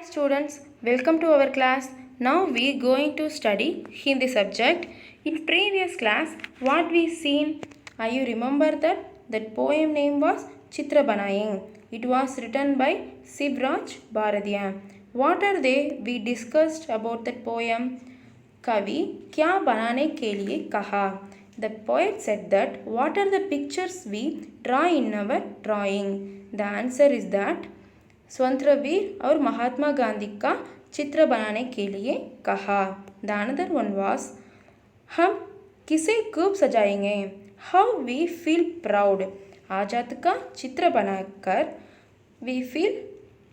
students, welcome to our class. Now we going to study Hindi subject. In previous class, what we seen? You remember that poem name was Chitra Banayeng. It was written by Sibraj Bharadiya. What are they? We discussed about that poem. कवि क्या बनाने के लिए कहा? The poet said that what are the pictures we draw in our drawing? The answer is that स्वतंत्रवीर और महात्मा गांधी का चित्र बनाने के लिए कहा. The another one was हम किसे खूब सजाएंगे? How we feel proud. आजाद का चित्र बनाकर we feel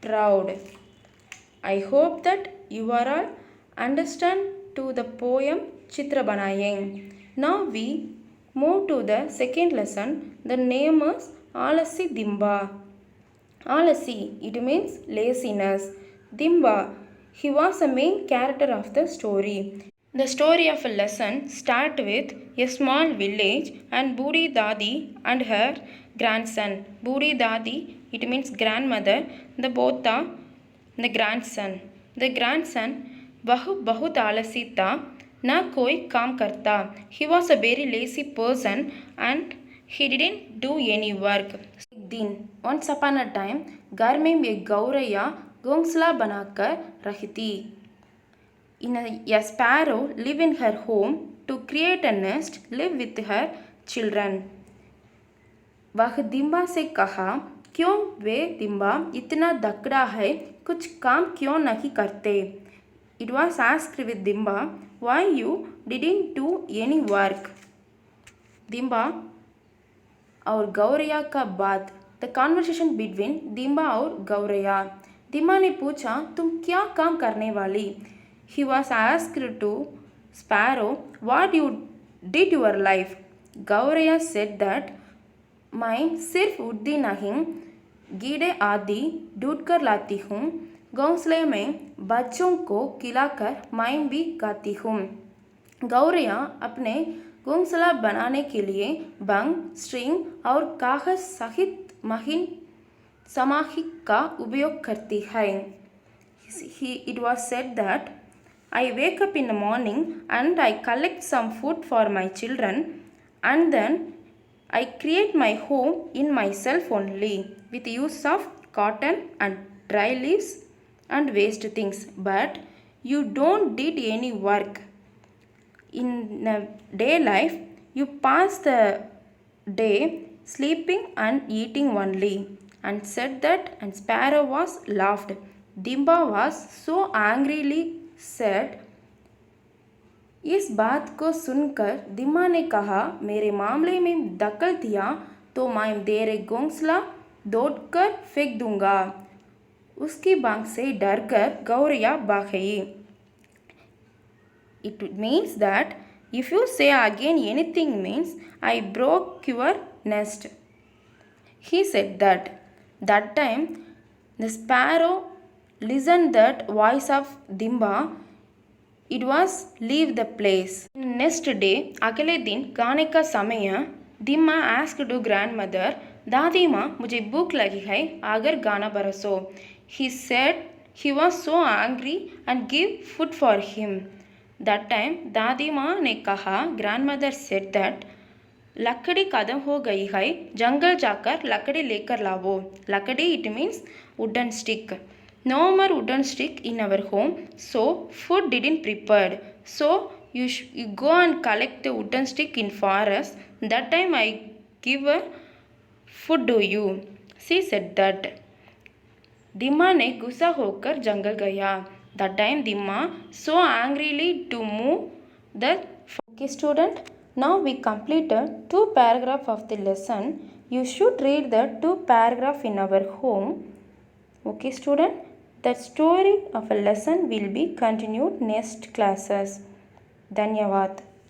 proud. I hope that you are all understand to the poem Chitra Banayeng. Now we move to the second lesson. The name is Alasi Dimba. Alasi, it means laziness. Dimba, he was a main character of the story. The story of a lesson starts with a small village and Budi Dadi and her grandson. Budi Dadi, it means grandmother. The Bota, the grandson. The grandson, वह बहुत आलसी था, ना कोई काम करता. He was a very lazy person and he didn't do any work. एक दिन, once upon a time, घर में एक गौरैया घोंसला बनाकर रहती. A sparrow live in her home to create a nest, live with her children. वह दिम्बा से कहा, क्यों वे दिम्बा इतना दकड़ा है, कुछ काम क्यों नहीं करते? It was asked with Dimba, why you didn't do any work? Dimba और गौरैया का बात. The conversation between Dimba और गौरैया. Dimba ने पूछा, तुम क्या काम करने वाली? He was asked to Sparrow, what you did your life? गौरैया said that मैं सिर्फ उड़ती नहीं, कीड़े आदि ढूंढ कर लाती हूँ. घोंसले में बच्चों को खिलाकर मैं भी खाती हूँ. गौरैया अपने घोंसला बनाने के लिए बंग, स्ट्रिंग और कागज सहित महीन सामग्री का उपयोग करती है. It was said that I wake up in the morning and I collect some food for my children and then I create my home in myself only with use of cotton and dry leaves and waste things, but you don't did any work. In a day life, you pass the day sleeping and eating only. And said that, and Sparrow was laughed. Dimba was so angrily said. इस बात को सुनकर दिम्बा ने कहा, मेरे मामले में दखल दिया तो मैं तेरे घोंसला तोड़कर फेंक दूंगा. उसकी बात से डरकर गौरैया भाग गई. It means that if you say again anything means I broke your nest. He said that. That time the sparrow listened that voice of Dimba. It was leave the place. Next day, अगले दिन गाने का समय, Dimba asked to grandmother, दादी माँ मुझे भूख लगी है, अगर गाना बरसो. He said he was so angry and give food for him. That time दादी माँ ने कहा, grandmother said that लकड़ी खत्म हो गई है, जंगल जाकर लकड़ी लेकर लाओ. लकड़ी it means wooden stick. No more wooden stick in our home, so food didn't prepared. So you go and collect the wooden stick in forest. That time I give a food to you. She said that. दिम्बा ने गुस्सा होकर जंगल गया. That time Dimba so angrily to move the. Okay student, now we completed 2 paragraphs of the lesson. You should read the 2 paragraphs in our home. Okay student, the story of a lesson will be continued next classes. धन्यवाद.